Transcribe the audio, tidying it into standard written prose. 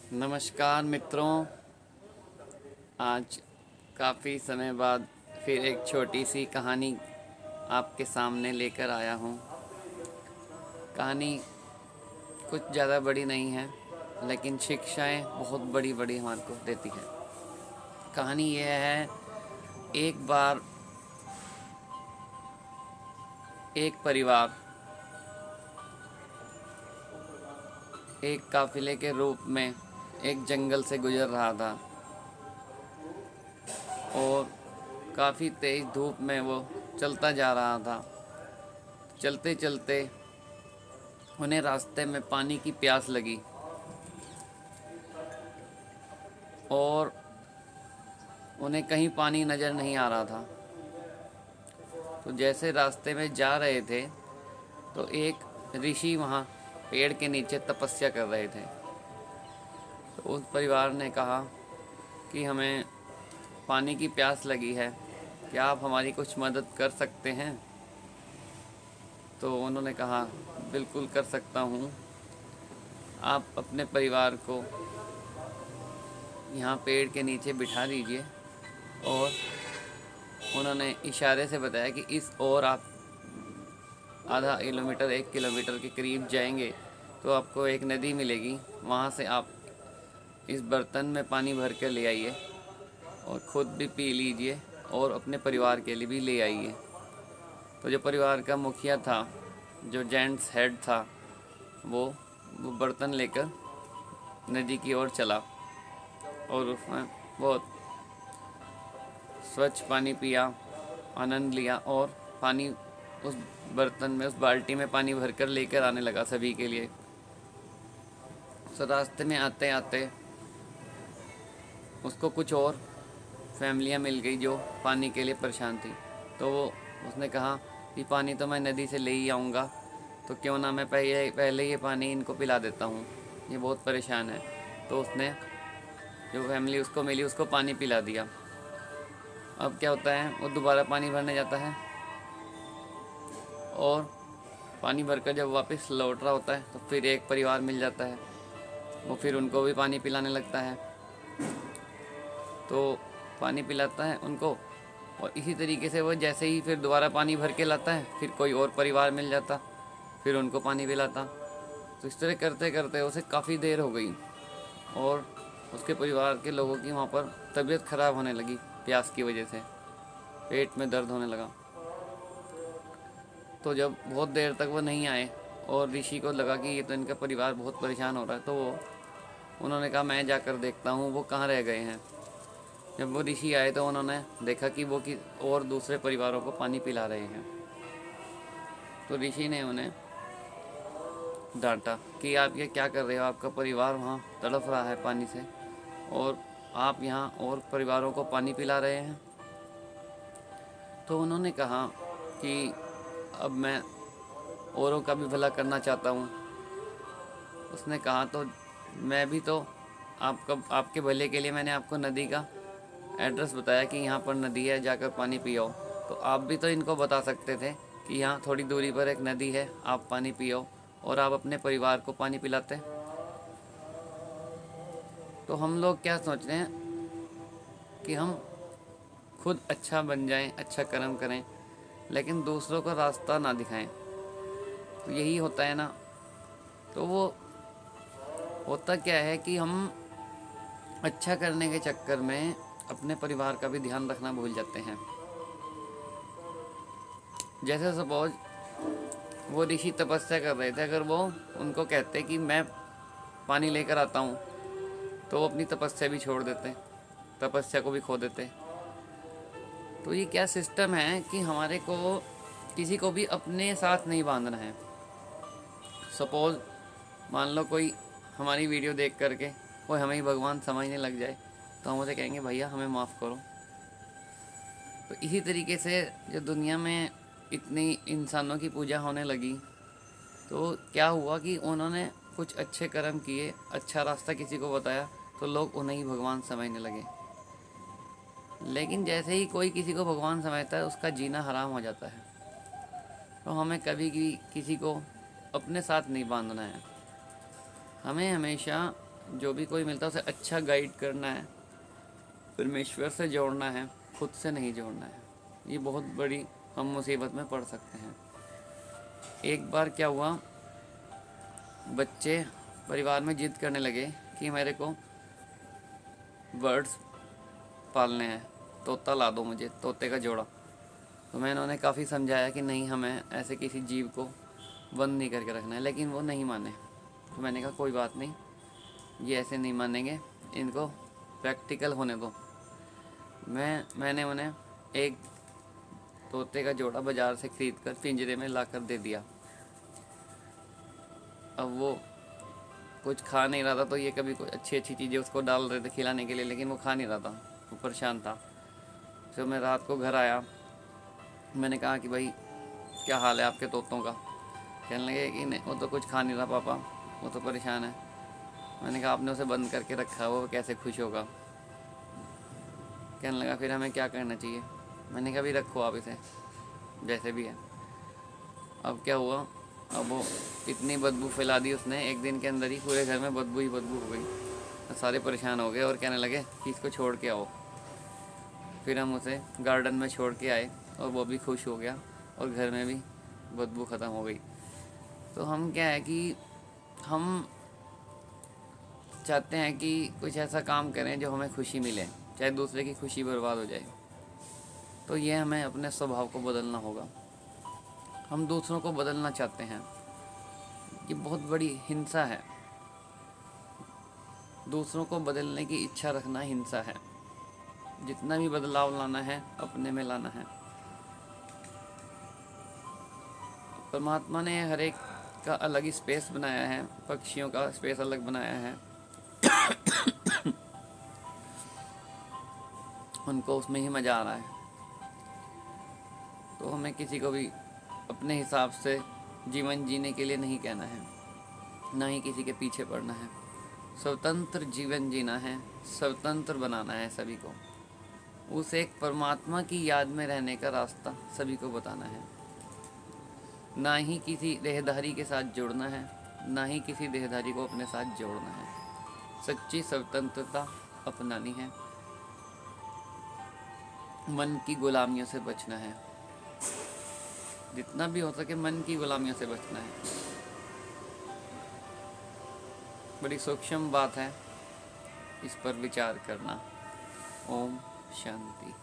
नमस्कार मित्रों। आज काफ़ी समय बाद फिर एक छोटी सी कहानी आपके सामने लेकर आया हूँ। कहानी कुछ ज़्यादा बड़ी नहीं है, लेकिन शिक्षाएं बहुत बड़ी बड़ी हमारे को देती है। कहानी यह है, एक बार एक परिवार एक काफ़िले के रूप में एक जंगल से गुजर रहा था और काफ़ी तेज़ धूप में वो चलता जा रहा था। चलते चलते उन्हें रास्ते में पानी की प्यास लगी और उन्हें कहीं पानी नज़र नहीं आ रहा था। तो जैसे रास्ते में जा रहे थे तो एक ऋषि वहाँ पेड़ के नीचे तपस्या कर रहे थे। तो उस परिवार ने कहा कि हमें पानी की प्यास लगी है, क्या आप हमारी कुछ मदद कर सकते हैं? तो उन्होंने कहा, बिल्कुल कर सकता हूँ। आप अपने परिवार को यहाँ पेड़ के नीचे बिठा दीजिए। और उन्होंने इशारे से बताया कि इस ओर आप आधा किलोमीटर 1 किलोमीटर के करीब जाएंगे तो आपको एक नदी मिलेगी। वहाँ से आप इस बर्तन में पानी भर कर ले आइए और ख़ुद भी पी लीजिए और अपने परिवार के लिए भी ले आइए। तो जो परिवार का मुखिया था, जो जेंट्स हेड था, वो बर्तन लेकर नदी की ओर चला और उसमें बहुत स्वच्छ पानी पिया, आनंद लिया और पानी उस बर्तन में, उस बाल्टी में पानी भरकर लेकर आने लगा सभी के लिए। तो रास्ते में आते आते उसको कुछ और फैमिलियाँ मिल गई जो पानी के लिए परेशान थी। तो उसने कहा कि पानी तो मैं नदी से ले ही आऊँगा, तो क्यों ना मैं पहले ये पानी इनको पिला देता हूँ, ये बहुत परेशान है। तो उसने, जो फैमिली उसको मिली, उसको पानी पिला दिया। अब क्या होता है, वो दोबारा पानी भरने जाता है और पानी भरकर जब वापस लौट रहा होता है तो फिर एक परिवार मिल जाता है, वो फिर उनको भी पानी पिलाने लगता है। तो पानी पिलाता है उनको और इसी तरीके से वो जैसे ही फिर दोबारा पानी भर के लाता है, फिर कोई और परिवार मिल जाता, फिर उनको पानी पिलाता। तो इस तरह करते करते उसे काफ़ी देर हो गई और उसके परिवार के लोगों की वहाँ पर तबीयत ख़राब होने लगी। प्यास की वजह से पेट में दर्द होने लगा। तो जब बहुत देर तक वो नहीं आए और ऋषि को लगा कि ये तो इनका परिवार बहुत परेशान हो रहा है, तो उन्होंने कहा मैं जाकर देखता हूँ वो कहाँ रह गए हैं। जब वो ऋषि आए तो उन्होंने देखा कि वो कि और दूसरे परिवारों को पानी पिला रहे हैं। तो ऋषि ने उन्हें डांटा कि आप ये क्या कर रहे हो, आपका परिवार वहाँ तड़प रहा है पानी से और आप यहाँ और परिवारों को पानी पिला रहे हैं। तो उन्होंने कहा कि अब मैं औरों का भी भला करना चाहता हूँ। उसने कहा, तो मैं भी तो आपके भले के लिए मैंने आपको नदी का एड्रेस बताया कि यहाँ पर नदी है, जाकर पानी पियो। तो आप भी तो इनको बता सकते थे कि यहाँ थोड़ी दूरी पर एक नदी है, आप पानी पियो और आप अपने परिवार को पानी पिलाते। तो हम लोग क्या सोच रहे हैं कि हम खुद अच्छा बन जाएं, अच्छा कर्म करें, लेकिन दूसरों को रास्ता ना दिखाएं। तो यही होता है ना। तो वो होता क्या है कि हम अच्छा करने के चक्कर में अपने परिवार का भी ध्यान रखना भूल जाते हैं। जैसे सपोज वो ऋषि तपस्या कर रहे थे, अगर वो उनको कहते कि मैं पानी लेकर आता हूँ, तो वो अपनी तपस्या भी छोड़ देते, तपस्या को भी खो देते। तो ये क्या सिस्टम है कि हमारे को किसी को भी अपने साथ नहीं बांधना है। सपोज मान लो कोई हमारी वीडियो देख करके कोई हमें ही भगवान समझने लग जाए, तो हम उसे कहेंगे भैया हमें माफ़ करो। तो इसी तरीके से जो दुनिया में इतनी इंसानों की पूजा होने लगी, तो क्या हुआ कि उन्होंने कुछ अच्छे कर्म किए, अच्छा रास्ता किसी को बताया, तो लोग उन्हें ही भगवान समझने लगे। लेकिन जैसे ही कोई किसी को भगवान समझता है, उसका जीना हराम हो जाता है। तो हमें कभी भी किसी को अपने साथ नहीं बांधना है। हमें हमेशा जो भी कोई मिलता है उसे अच्छा गाइड करना है, परमेश्वर से जोड़ना है, खुद से नहीं जोड़ना है। ये बहुत बड़ी हम मुसीबत में पड़ सकते हैं। एक बार क्या हुआ, बच्चे परिवार में जिद करने लगे कि मेरे को बर्ड्स पालने हैं, तोता ला दो मुझे, तोते का जोड़ा। तो मैं उन्होंने काफ़ी समझाया कि नहीं, हमें ऐसे किसी जीव को बंद नहीं करके रखना है, लेकिन वो नहीं माने। तो मैंने कहा कोई बात नहीं, ये ऐसे नहीं मानेंगे, इनको प्रैक्टिकल होने दो। मैंने उन्हें एक तोते का जोड़ा बाज़ार से ख़रीद कर पिंजरे में ला कर दे दिया। अब वो कुछ खा नहीं रहा था, तो ये कभी कुछ अच्छी अच्छी चीज़ें उसको डाल रहे थे खिलाने के लिए, लेकिन वो खा नहीं रहा था, वो परेशान था। फिर मैं रात को घर आया, मैंने कहा कि भाई क्या हाल है आपके तोतों का? कहने लगे कि नहीं, वो तो कुछ खा नहीं रहा पापा, वो तो परेशान है। मैंने कहा आपने उसे बंद करके रखा है, वो कैसे खुश होगा? कहने लगा फिर हमें क्या करना चाहिए? मैंने कहा भी रखो आप इसे जैसे भी है। अब क्या हुआ, अब वो इतनी बदबू फैला दी उसने, एक दिन के अंदर ही पूरे घर में बदबू ही बदबू हो गई। सारे परेशान हो गए और कहने लगे कि इसको छोड़ के आओ। फिर हम उसे गार्डन में छोड़ के आए और वो भी खुश हो गया और घर में भी बदबू ख़त्म हो गई। तो हम क्या है कि हम चाहते हैं कि कुछ ऐसा काम करें जो हमें खुशी मिले, चाहे दूसरे की खुशी बर्बाद हो जाए। तो ये हमें अपने स्वभाव को बदलना होगा। हम दूसरों को बदलना चाहते हैं, ये बहुत बड़ी हिंसा है। दूसरों को बदलने की इच्छा रखना हिंसा है। जितना भी बदलाव लाना है अपने में लाना है। परमात्मा ने हर एक का अलग ही स्पेस बनाया है, पक्षियों का स्पेस अलग बनाया है, उनको उसमें ही मज़ा आ रहा है। तो हमें किसी को भी अपने हिसाब से जीवन जीने के लिए नहीं कहना है, ना ही किसी के पीछे पड़ना है। स्वतंत्र जीवन जीना है, स्वतंत्र बनाना है सभी को। उस एक परमात्मा की याद में रहने का रास्ता सभी को बताना है। ना ही किसी देहधारी के साथ जुड़ना है, ना ही किसी देहधारी को अपने साथ जोड़ना है। सच्ची स्वतंत्रता अपनानी है, मन की गुलामियों से बचना है। जितना भी हो सके मन की गुलामियों से बचना है। बड़ी सूक्ष्म बात है, इस पर विचार करना। ओम शांति।